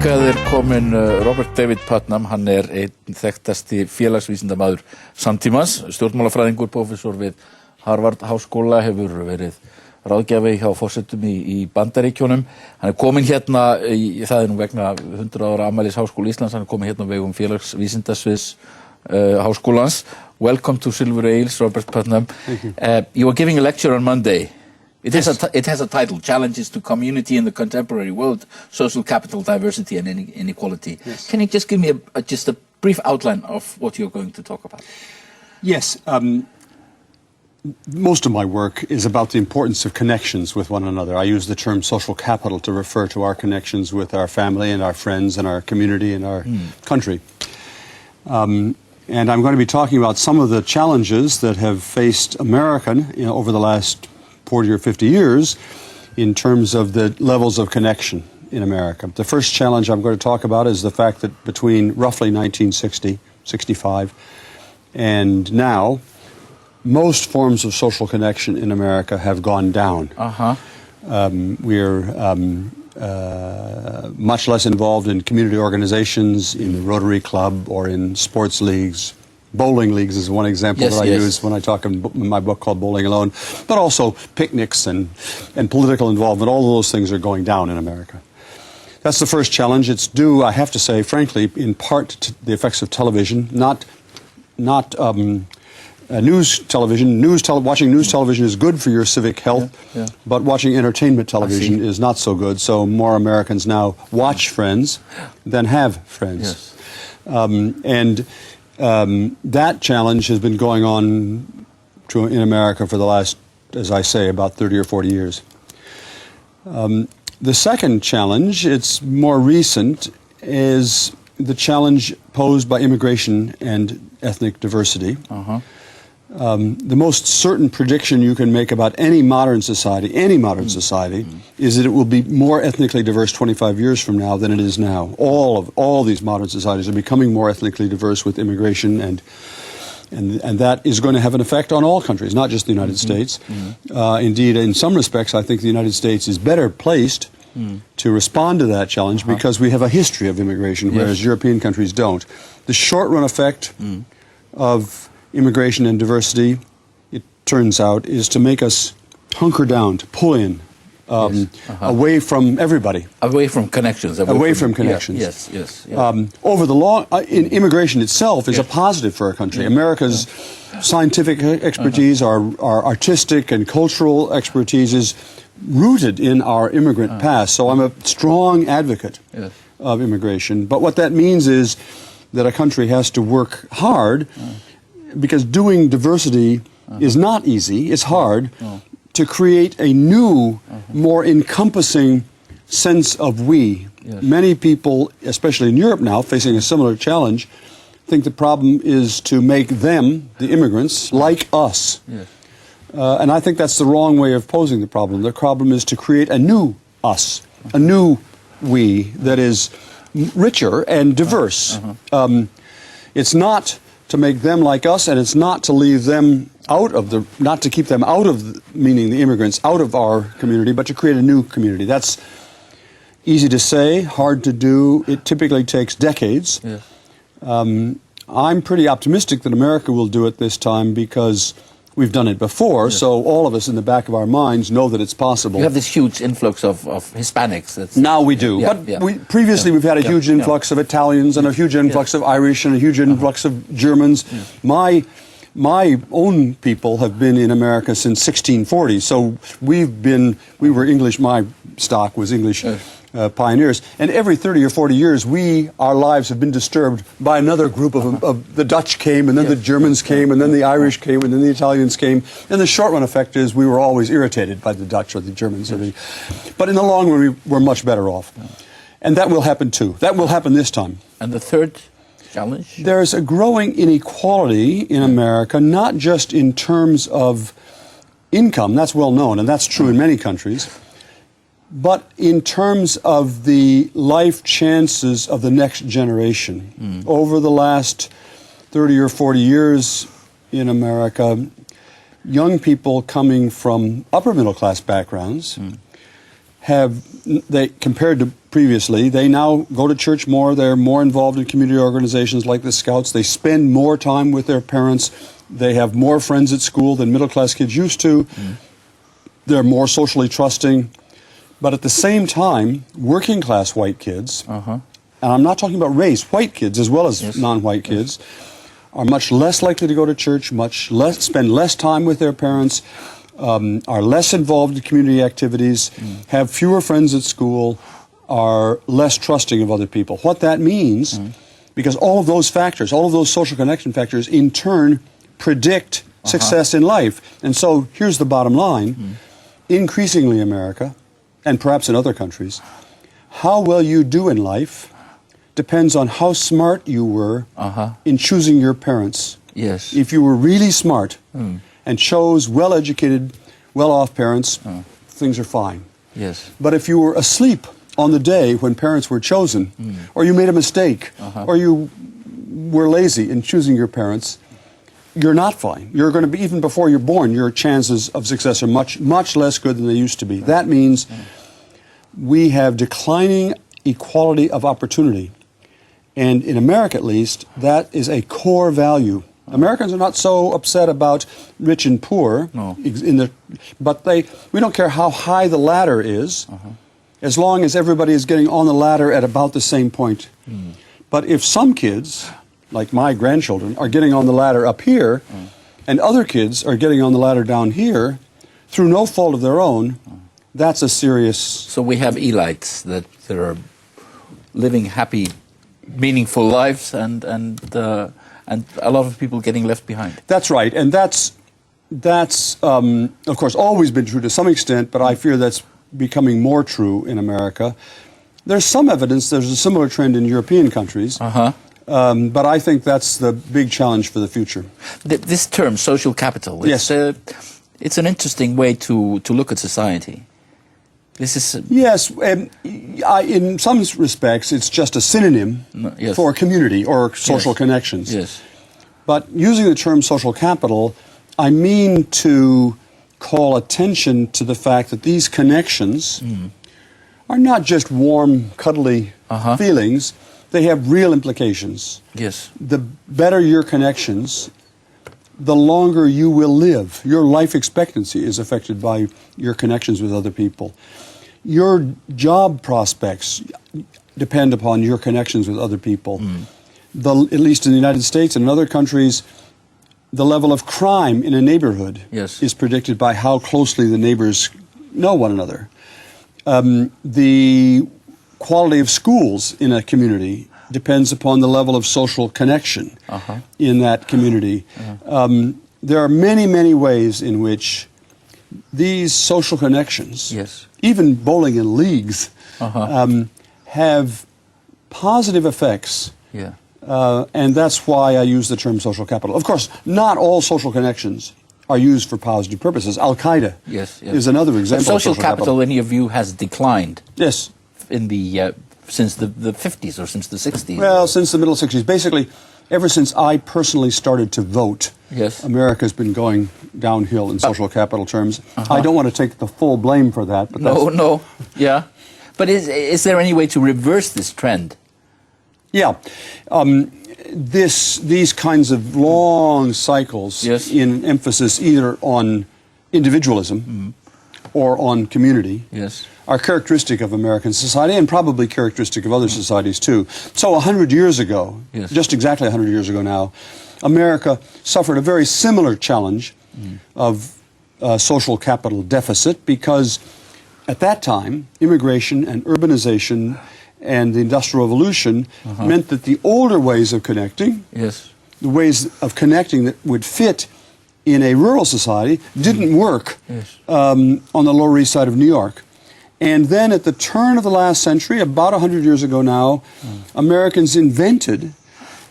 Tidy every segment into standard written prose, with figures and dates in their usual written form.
Hingað er kominn Robert David Putnam, hann er einn þekktasti félagsvísindamaður samtímans, stjórnmálafræðingur, prófessor við Harvard háskóla, hefur verið ráðgjafi hjá forsetum í Bandaríkjunum. Hann er kominn hérna, það er nú vegna 100 ára afmælis Háskóla Íslands, hann er kominn hérna á vegum félagsvísindasviðs háskólans. Welcome to Silver Ales, Robert Putnam. Thank you. You were giving a lecture on Monday. It has a title, Challenges to Community in the Contemporary World, Social Capital, Diversity and Inequality. Yes. Can you just give me just a brief outline of what you're going to talk about? Yes. Most of my work is about the importance of connections with one another. I use the term social capital to refer to our connections with our family and our friends and our community and our country. And I'm going to be talking about some of the challenges that have faced America over the last 40 or 50 years in terms of the levels of connection in America. The first challenge I'm going to talk about is the fact that between roughly 1960, 65, and now, most forms of social connection in America have gone down. We're much less involved in community organizations, in the Rotary Club, or in sports leagues. Bowling leagues is one example that I use when I talk in my book called Bowling Alone. But also picnics and political involvement, all of those things are going down in America. That's the first challenge. It's due, I have to say, frankly, in part to the effects of television, not news television. Watching news television is good for your civic health, but watching entertainment television is not so good. So more Americans now watch Friends than have Friends. That challenge has been going on in America for the last, as I say, about 30 or 40 years. The second challenge, it's more recent, is the challenge posed by immigration and ethnic diversity. The most certain prediction you can make about any modern society, is that it will be more ethnically diverse 25 years from now than it is now. All these modern societies are becoming more ethnically diverse with immigration, and that is going to have an effect on all countries, not just the United States. Indeed, in some respects, I think the United States is better placed to respond to that challenge because we have a history of immigration, whereas European countries don't. The short-run effect of immigration and diversity, it turns out, is to make us hunker down, to pull in, away from everybody. Away from connections. Away from connections. Over the long, immigration itself is a positive for a country. America's scientific expertise, our artistic and cultural expertise is rooted in our immigrant past. So I'm a strong advocate of immigration. But what that means is that a country has to work hard because doing diversity is not easy, it's hard, to create a new, more encompassing sense of we. Many people, especially in Europe now, facing a similar challenge, think the problem is to make them, the immigrants, like us. And I think that's the wrong way of posing the problem. The problem is to create a new us, a new we that is richer and diverse. It's not to make them like us, and it's not to leave them out of not to keep them out of, meaning the immigrants, out of our community, but to create a new community. That's easy to say, hard to do. It typically takes decades. I'm pretty optimistic that America will do it this time because we've done it before, so all of us in the back of our minds know that it's possible. You have this huge influx of Hispanics. Now we do. Previously we've had a huge influx of Italians and a huge influx of Irish and a huge influx of Germans. My own people have been in America since 1640, so we were English, my stock was English pioneers. And every 30 or 40 years, our lives have been disturbed by another group of the Dutch came, and then the Germans came, and then the Irish came, and then the Italians came. And the short-run effect is we were always irritated by the Dutch or the Germans. But in the long run, we're much better off. And that will happen, too. That will happen this time. And the third challenge? There's a growing inequality in America, not just in terms of income. That's well known, and that's true in many countries. But in terms of the life chances of the next generation, over the last 30 or 40 years in America, young people coming from upper middle class backgrounds they compared to previously, they now go to church more, they're more involved in community organizations like the Scouts, they spend more time with their parents, they have more friends at school than middle-class kids used to, they're more socially trusting. But at the same time, working-class white kids, and I'm not talking about race, white kids as well as non-white kids, are much less likely to go to church, spend less time with their parents, are less involved in community activities, have fewer friends at school, are less trusting of other people. What that means, because all of those factors, all of those social connection factors, in turn predict success in life. And so here's the bottom line. Increasingly America, and perhaps in other countries, how well you do in life depends on how smart you were in choosing your parents. Yes. If you were really smart and chose well-educated, well-off parents, things are fine. Yes. But if you were asleep on the day when parents were chosen, or you made a mistake, or you were lazy in choosing your parents, you're not fine. You're going to be, even before you're born, your chances of success are much, much less good than they used to be. That means we have declining equality of opportunity. And in America, at least, that is a core value. Americans are not so upset about rich and poor, but we don't care how high the ladder is, as long as everybody is getting on the ladder at about the same point. But if some kids, like my grandchildren, are getting on the ladder up here, and other kids are getting on the ladder down here, through no fault of their own, that's a serious... So we have elites that are living happy, meaningful lives, and a lot of people getting left behind. That's right, and that's of course always been true to some extent, but I fear that's becoming more true in America. There's some evidence there's a similar trend in European countries, but I think that's the big challenge for the future. This term, social capital, it's an interesting way to look at society. This is... Yes, in some respects it's just a synonym for community or social connections. Yes. But using the term social capital, I mean to call attention to the fact that these connections are not just warm, cuddly feelings. They have real implications. Yes. The better your connections, the longer you will live. Your life expectancy is affected by your connections with other people. Your job prospects depend upon your connections with other people. At least in the United States and in other countries, the level of crime in a neighborhood is predicted by how closely the neighbors know one another. The quality of schools in a community depends upon the level of social connection in that community. There are many, many ways in which these social connections, even bowling in leagues, have positive effects. And that's why I use the term social capital. Of course, not all social connections are used for positive purposes. Al-Qaeda is another example but of social capital. In your view, has declined. Yes. In the since the 50s or since the 60s? Well, since the middle 60s. Basically, ever since I personally started to vote, America's been going downhill in social capital terms. I don't want to take the full blame for that. But But is there any way to reverse this trend? Yeah. These kinds of long cycles in emphasis either on individualism or on community are characteristic of American society and probably characteristic of other societies too. So 100 years ago, just exactly 100 years ago now, America suffered a very similar challenge of social capital deficit because at that time, immigration and urbanization and the Industrial Revolution meant that the older ways of connecting, the ways of connecting that would fit in a rural society, didn't work on the Lower East Side of New York. And then at the turn of the last century, about 100 years ago now, Americans invented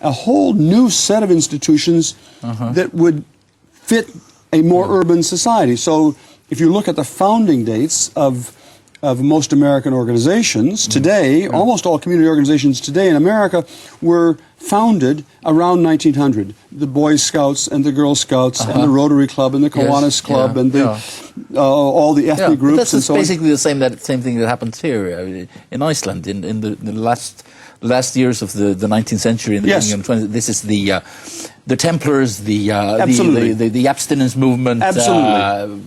a whole new set of institutions that would fit a more urban society. So if you look at the founding dates of of most American organizations today, almost all community organizations today in America, were founded around 1900. The Boy Scouts and the Girl Scouts and the Rotary Club and the Kiwanis Club and the all the ethnic groups. But that's and so basically the same thing that happens here in Iceland in the last years of the 19th century and the beginning of the 20th. This is the Templars, the abstinence movement. Absolutely.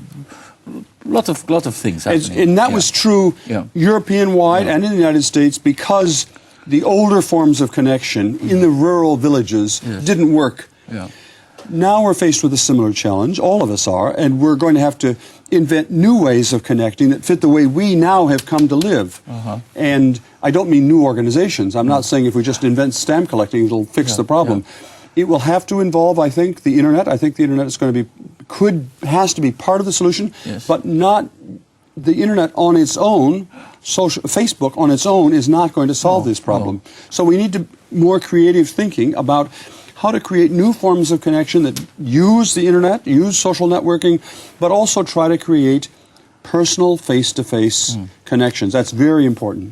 Lot of things happening. And that was true European-wide and in the United States because the older forms of connection in the rural villages didn't work. Yeah. Now we're faced with a similar challenge, all of us are, and we're going to have to invent new ways of connecting that fit the way we now have come to live. And I don't mean new organizations. I'm not saying if we just invent stamp collecting, it'll fix the problem. It will have to involve, I think, the internet. I think the internet is going to has to be part of the solution, but not the internet on its own. Facebook on its own is not going to solve this problem. So we need more creative thinking about how to create new forms of connection that use the internet, use social networking, but also try to create personal face-to-face connections. That's very important.